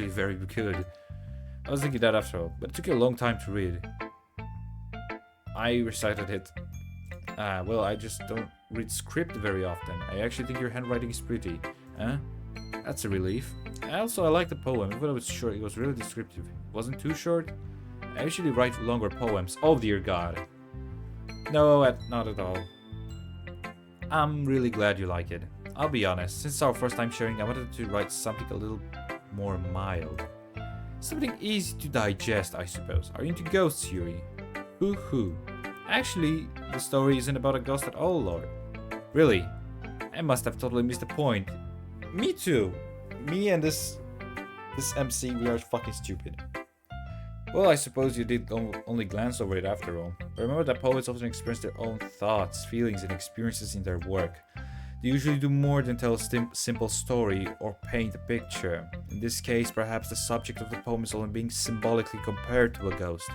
very good. I was thinking that after all, but it took a long time to read. I recited it. Well, I just don't read script very often. I actually think your handwriting is pretty. Huh? That's a relief. I like the poem. Even though it's short, it was really descriptive. It wasn't too short. I usually write longer poems. Oh dear God. No, not at all. I'm really glad you like it. I'll be honest, since our first time sharing, I wanted to write something a little more mild. Something easy to digest, I suppose. Are you into ghosts, Yuri? Hoo. Actually, the story isn't about a ghost at all, Lord. Really? I must have totally missed the point. Me too. Me and this MC, we are fucking stupid. Well, I suppose you did only glance over it after all. But remember that poets often experience their own thoughts, feelings, and experiences in their work. They usually do more than tell a simple story or paint a picture. In this case, perhaps the subject of the poem is only being symbolically compared to a ghost,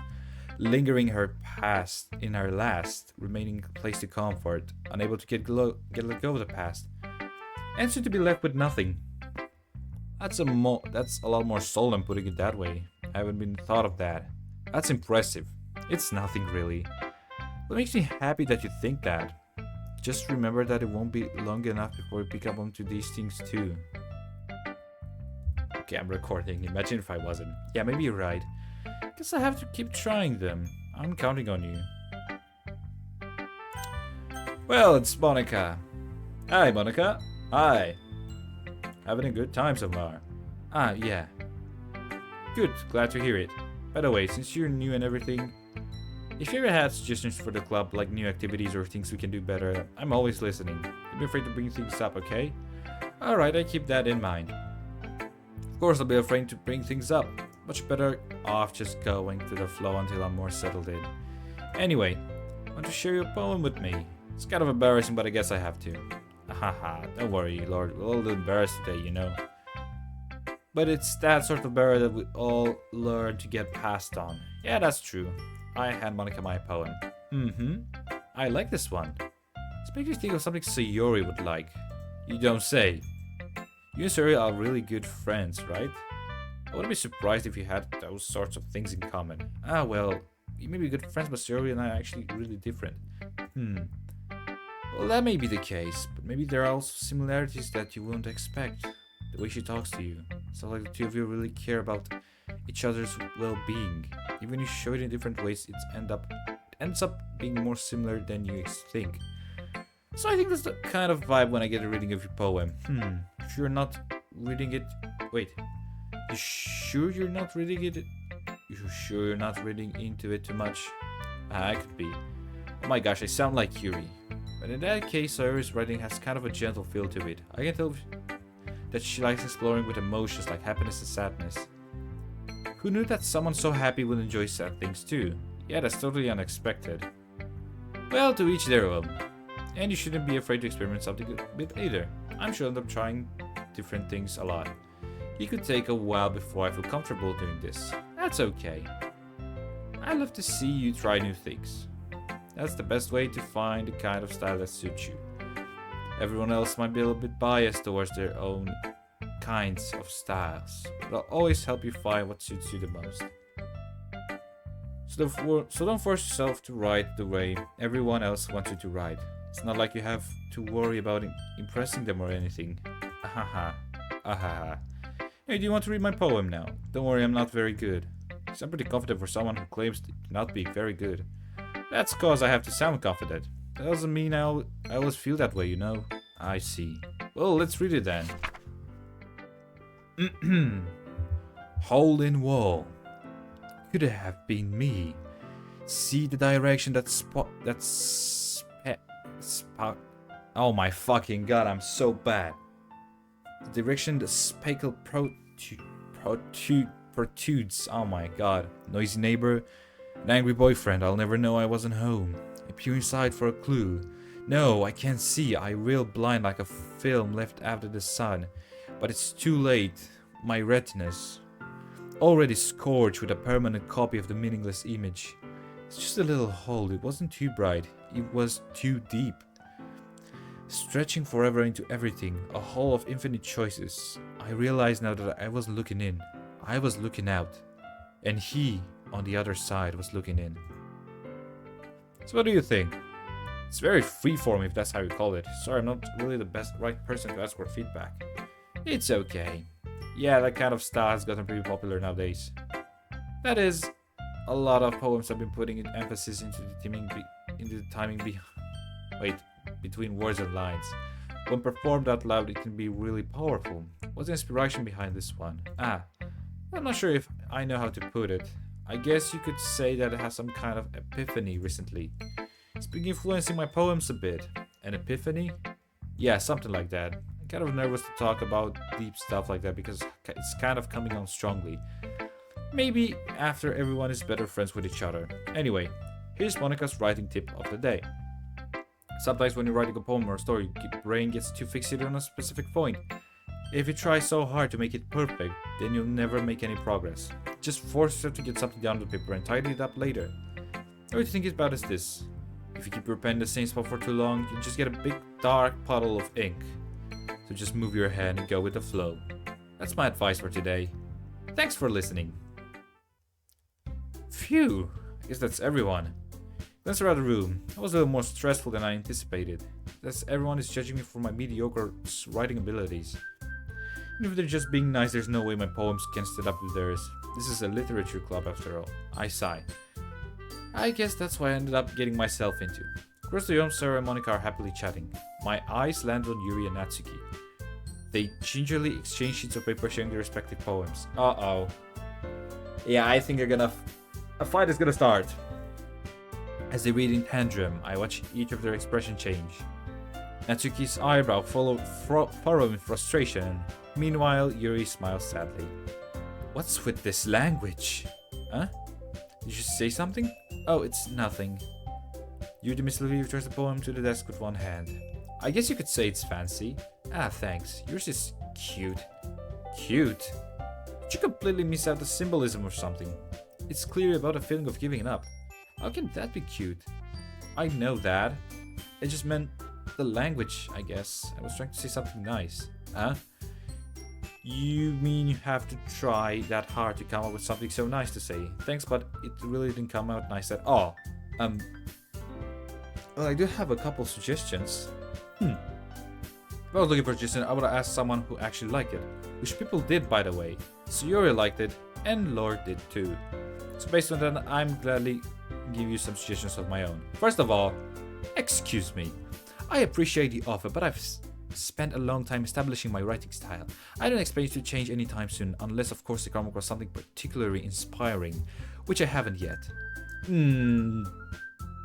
lingering her past in her last, remaining place to comfort, unable to get let go of the past, and soon to be left with nothing. That's a lot more soul than putting it that way. I haven't been thought of that. That's impressive. It's nothing really. What makes me happy that you think that? Just remember that it won't be long enough before we pick up onto these things too. Okay, I'm recording. Imagine if I wasn't. Yeah, maybe you're right. Guess I have to keep trying them. I'm counting on you. Well, it's Monica. Hi, Monica. Hi. Having a good time so far. Ah, yeah. Good, glad to hear it. By the way, since you're new and everything, if you ever have suggestions for the club, like new activities or things we can do better, I'm always listening. Don't be afraid to bring things up, okay? Alright, I keep that in mind. Of course, I'll be afraid to bring things up. Much better off just going to the flow until I'm more settled in. Anyway, want to share your poem with me? It's kind of embarrassing, but I guess I have to. Haha, don't worry, Lord. We're all a little embarrassed today, you know. But it's that sort of barrier that we all learn to get past on. Yeah, that's true. I hand Monica my poem. I like this one. This makes me think of something Sayori would like. You don't say. You and Sayori are really good friends, right? I wouldn't be surprised if you had those sorts of things in common. Ah, well, you may be good friends, but Sayori and I are actually really different. Well, that may be the case, but maybe there are also similarities that you wouldn't expect. The way she talks to you. Sounds like the two of you really care about each other's well-being. Even when you show it in different ways, it ends up being more similar than you think. So I think that's the kind of vibe when I get a reading of your poem. If you're not reading it... Wait. You sure you're not reading it? You sure you're not reading into it too much? I could be. Oh my gosh, I sound like Yuri. But in that case, Sayori's writing has kind of a gentle feel to it. I can tell that she likes exploring with emotions like happiness and sadness. Who knew that someone so happy would enjoy sad things too? Yeah, that's totally unexpected. Well, to each their own. And you shouldn't be afraid to experiment something a bit either. I'm sure I'm trying different things a lot. It could take a while before I feel comfortable doing this. That's okay. I love to see you try new things. That's the best way to find the kind of style that suits you. Everyone else might be a little bit biased towards their own kinds of styles, but I'll always help you find what suits you the most. So don't force yourself to write the way everyone else wants you to write. It's not like you have to worry about impressing them or anything. Ahaha. Ahaha. Hey, do you want to read my poem now? Don't worry, I'm not very good. I'm pretty confident for someone who claims to not be very good. That's cause I have to sound confident. That doesn't mean I always feel that way, you know? I see. Well, let's read it then. Hole in wall. Could it have been me? See the direction oh my fucking god, I'm so bad. The direction the spackle protrudes. Oh my god. Noisy neighbor. An angry boyfriend. I'll never know I wasn't home. I peer inside for a clue. No, I can't see. I reel blind like a film left after the sun. But it's too late. My retinas. Already scorched with a permanent copy of the meaningless image. It's just a little hole. It wasn't too bright. It was too deep. Stretching forever into everything. A hole of infinite choices. I realize now that I wasn't looking in. I was looking out. And he, on the other side, was looking in. So what do you think? It's very freeform if that's how you call it. Sorry, I'm not really the right person to ask for feedback. It's okay. Yeah, that kind of style has gotten pretty popular nowadays. That is, a lot of poems have been putting emphasis into the timing between words and lines. When performed out loud, it can be really powerful. What's the inspiration behind this one? I'm not sure if I know how to put it. I guess you could say that it has some kind of epiphany recently. It's been influencing my poems a bit. An epiphany? Yeah, something like that. I'm kind of nervous to talk about deep stuff like that because it's kind of coming on strongly. Maybe after everyone is better friends with each other. Anyway, here's Monica's writing tip of the day. Sometimes when you're writing a poem or a story, your brain gets too fixated on a specific point. If you try so hard to make it perfect, then you'll never make any progress. Just force yourself to get something down on the paper and tidy it up later. The way to think about it is this. If you keep your pen in the same spot for too long, you just get a big dark puddle of ink. So just move your hand and go with the flow. That's my advice for today. Thanks for listening. Phew, I guess that's everyone. Glance around the room. That was a little more stressful than I anticipated. That's everyone is judging me for my mediocre writing abilities. Even if they're just being nice, there's no way my poems can stand up with theirs. This is a literature club after all. I sigh. I guess that's what I ended up getting myself into. Across the room, Sarah and Monica are happily chatting. My eyes land on Yuri and Natsuki. They gingerly exchange sheets of paper sharing their respective poems. Uh-oh. Yeah, I think a fight is gonna start. As they read in tandem, I watch each of their expression change. Natsuki's eyebrow furrow in frustration. Meanwhile, Yuri smiles sadly. What's with this language? Huh? Did you say something? Oh, it's nothing. Yuri dismissively returns the poem to the desk with one hand. I guess you could say it's fancy. Ah, thanks. Yours is cute. Cute? Did you completely miss out the symbolism or something? It's clearly about a feeling of giving up. How can that be cute? I know that. It just meant the language, I guess. I was trying to say something nice. Huh? You mean you have to try that hard to come up with something so nice to say? Thanks, but it really didn't come out nice at all. Well, I do have a couple suggestions. If I was looking for a suggestion, I would have asked someone who actually liked it. Which people did, by the way. Sayori liked it, and Lord did too. So based on that, I'm gladly give you some suggestions of my own. First of all, excuse me. I appreciate the offer, but I've spent a long time establishing my writing style. I don't expect you to change anytime soon, unless of course you come across something particularly inspiring, which I haven't yet. And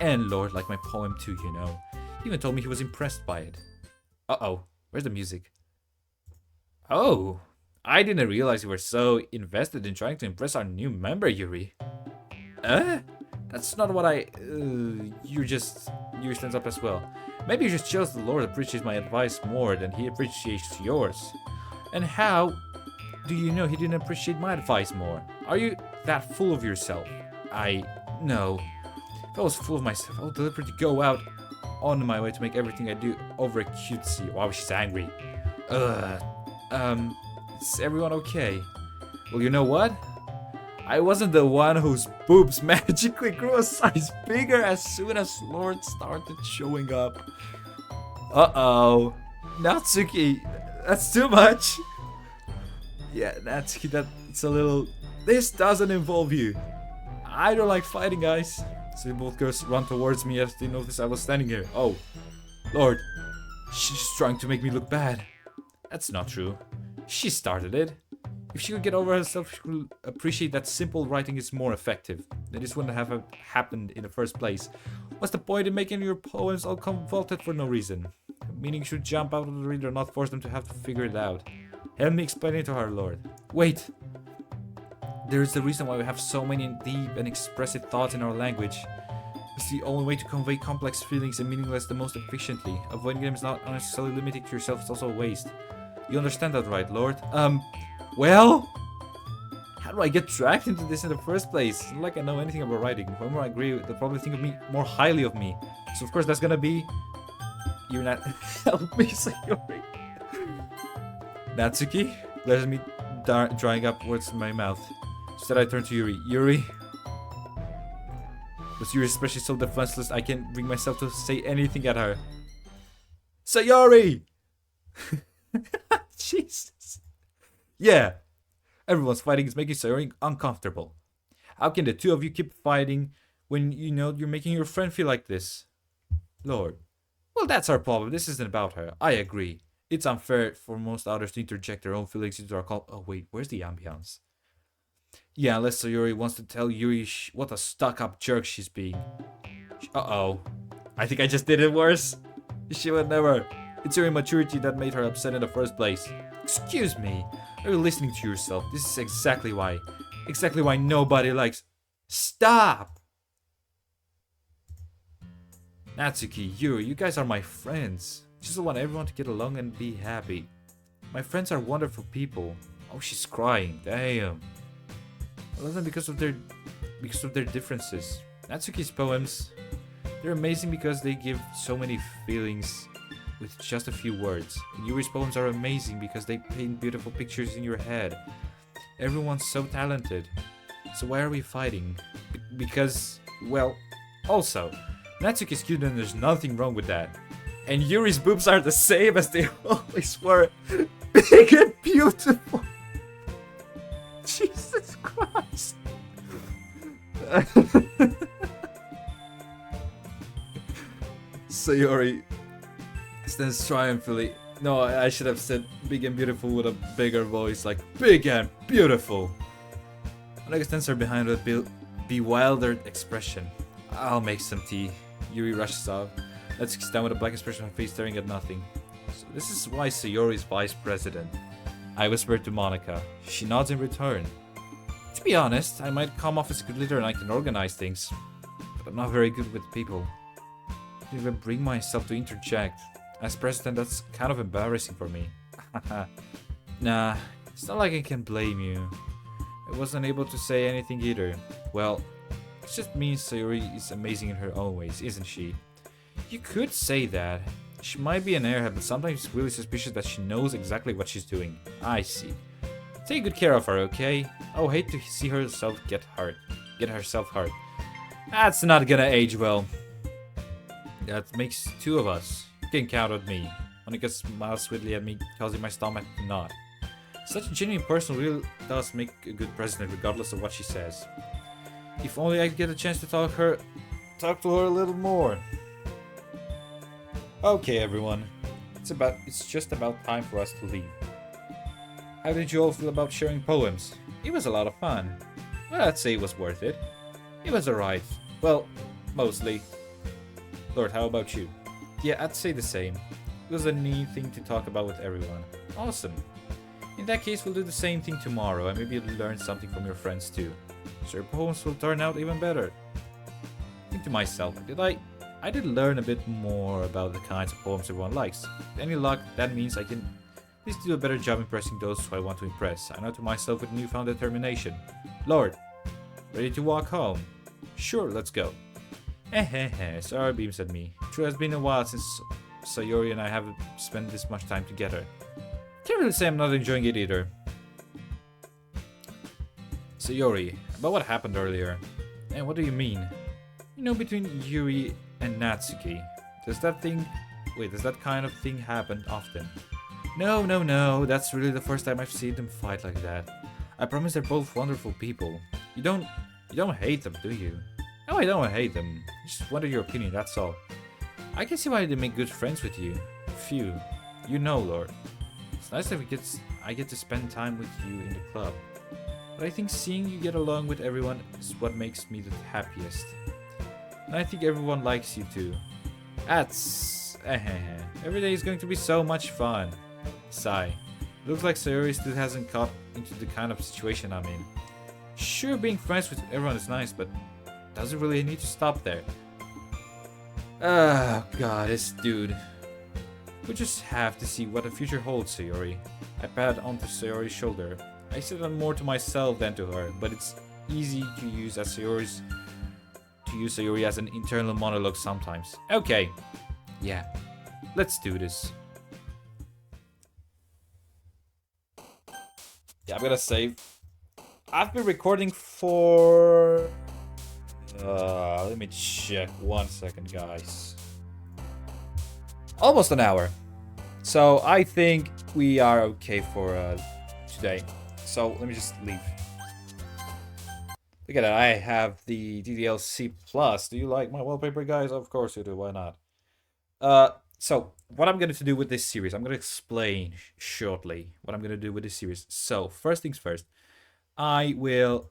Lord liked my poem too, you know. He even told me he was impressed by it. Uh-oh, where's the music? Oh, I didn't realize you were so invested in trying to impress our new member, Yuri. That's not what I... Yuri stands up as well. Maybe you're just jealous the Lord appreciates my advice more than he appreciates yours. And how do you know he didn't appreciate my advice more? Are you that full of yourself? No. If I was full of myself, I would deliberately go out on my way to make everything I do over cutesy. Wow, she's angry. Is everyone okay? Well, you know what? I wasn't the one whose boobs magically grew a size bigger as soon as Lord started showing up. Uh-oh. Natsuki, that's too much. Yeah, Natsuki, that's a little... This doesn't involve you. I don't like fighting, guys. So both girls run towards me as they notice I was standing here. Oh, Lord. She's trying to make me look bad. That's not true. She started it. If she could get over herself, she would appreciate that simple writing is more effective. Then this wouldn't have happened in the first place. What's the point in making your poems all convoluted for no reason? Meaning you should jump out of the reader, not force them to have to figure it out. Help me explain it to her, Lord. Wait! There is the reason why we have so many deep and expressive thoughts in our language. It's the only way to convey complex feelings and meaningless the most efficiently. Avoiding them is not unnecessarily limiting to yourself, it's also a waste. You understand that, right, Lord? Well? How do I get dragged into this in the first place? It's not like I know anything about writing. Whoever I agree with, they'll probably think of me more highly of me. So of course that's gonna be... You're not... Help me, Sayori. Natsuki? Glares at me, drying up words in my mouth. Instead I turn to Yuri. Yuri? But Yuri is especially so defenseless I can't bring myself to say anything at her. Sayori! Jesus. Yeah. Everyone's fighting is making Sayori uncomfortable. How can the two of you keep fighting when you know you're making your friend feel like this? Lord. Well, that's our problem. This isn't about her. I agree. It's unfair for most others to interject their own feelings into our call. Oh wait, where's the ambience? Yeah, unless Sayori wants to tell Yuri what a stuck-up jerk she's being. Uh-oh. I think I just did it worse. She would never. It's your immaturity that made her upset in the first place. Excuse me. Are you listening to yourself? This is exactly why. Exactly why nobody likes... Stop! Natsuki, Yuri, you guys are my friends. Just want everyone to get along and be happy. My friends are wonderful people. Oh, she's crying. Damn. I love them because of their differences. Natsuki's poems, they're amazing because they give so many feelings with just a few words. And Yuri's poems are amazing because they paint beautiful pictures in your head. Everyone's so talented. So why are we fighting? Because, well, also, Natsuki's cute and there's nothing wrong with that. And Yuri's boobs are the same as they always were. Big and beautiful. Jesus Christ. Sayori stands triumphantly. No, I should have said big and beautiful with a bigger voice, like big and beautiful. Olega stands her behind with a bewildered expression. I'll make some tea. Yuri rushes off. Let's stand with a black expression on her face, staring at nothing. So this is why Sayori's vice president. I whisper to Monica. She nods in return. To be honest, I might come off as a good leader and I can organize things. But I'm not very good with people. I don't even bring myself to interject. As president, that's kind of embarrassing for me. Nah, it's not like I can blame you. I wasn't able to say anything either. Well, it just means Sayori is amazing in her own ways, isn't she? You could say that. She might be an airhead, but sometimes it's really suspicious that she knows exactly what she's doing. I see. Take good care of her, okay? Oh, hate to see herself get herself hurt. That's not gonna age well. That makes two of us. You can count on me. Monica smiles sweetly at me, causing my stomach to knot. Such a genuine person really does make a good president, regardless of what she says. If only I could get a chance to talk to her a little more. Okay, everyone. It's just about time for us to leave. How did you all feel about sharing poems? It was a lot of fun. Well, I'd say it was worth it. It was alright. Well, mostly. Lord, how about you? Yeah, I'd say the same. It was a neat thing to talk about with everyone. Awesome. In that case, we'll do the same thing tomorrow and maybe you'll learn something from your friends too. So your poems will turn out even better. Think to myself, I did learn a bit more about the kinds of poems everyone likes. With any luck, that means I can at least do a better job impressing those who I want to impress. I know to myself with newfound determination. Lord, ready to walk home? Sure, let's go. Sayori beams at me. True, it's been a while since Sayori and I haven't spent this much time together. Can't really say I'm not enjoying it either. Sayori, about what happened earlier. And what do you mean? You know, between Yuri and Natsuki. Does that kind of thing happen often? No, that's really the first time I've seen them fight like that. I promise they're both wonderful people. You don't hate them, do you? No, I don't hate them. I just wanted your opinion, that's all. I can see why they make good friends with you. Phew. You know, Lord. It's nice that I get to spend time with you in the club. But I think seeing you get along with everyone is what makes me the happiest. And I think everyone likes you too. That's... Every day is going to be so much fun. Sigh. Looks like Sayori still hasn't caught into the kind of situation I'm in. Sure, being friends with everyone is nice, but doesn't really need to stop there. Oh god, this dude. We'll just have to see what the future holds, Sayori. I pat onto Sayori's shoulder. I said that more to myself than to her, but it's easy to use Sayori as an internal monologue sometimes. Okay. Yeah. Let's do this. Yeah, I'm gonna save. I've been recording for... let me check 1 second, guys. Almost an hour. So I think we are okay for today. So let me just leave. Look at that, I have the DDLC PLUS. Do you like my wallpaper, guys? Of course you do, why not? So what I'm going to do with this series, I'm going to explain shortly what I'm going to do with this series. So first things first, I will...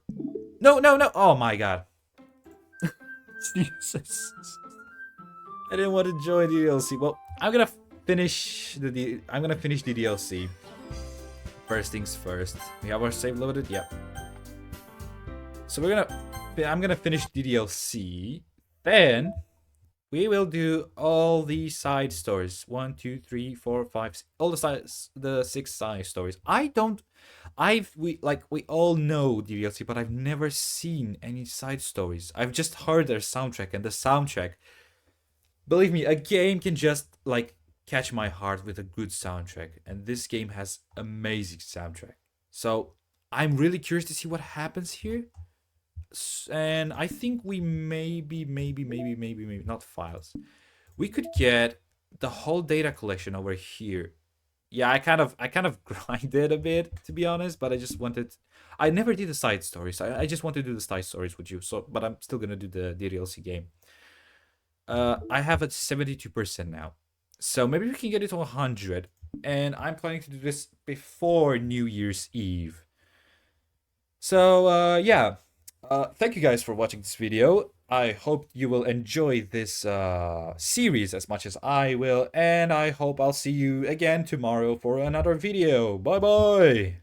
No! Oh my god. Jesus. I didn't want to join DDLC. Well, I'm going to finish DDLC. First things first. We have our save loaded? Yep. So I'm gonna finish DDLC. Then we will do all the side stories. 1, 2, 3, 4, 5, all the 6 side stories. We all know DDLC, but I've never seen any side stories. I've just heard their soundtrack, and the soundtrack, believe me, a game can just catch my heart with a good soundtrack, and this game has amazing soundtrack. So I'm really curious to see what happens here. And I think we maybe not files. We could get the whole data collection over here. Yeah, I kind of grinded a bit, to be honest, but I never did the side stories. I just want to do the side stories with you. So, but I'm still gonna do the DDLC game. I have it 72% now. So maybe we can get it to 100. And I'm planning to do this before New Year's Eve. So, yeah. Thank you guys for watching this video. I hope you will enjoy this series as much as I will. And I hope I'll see you again tomorrow for another video. Bye bye!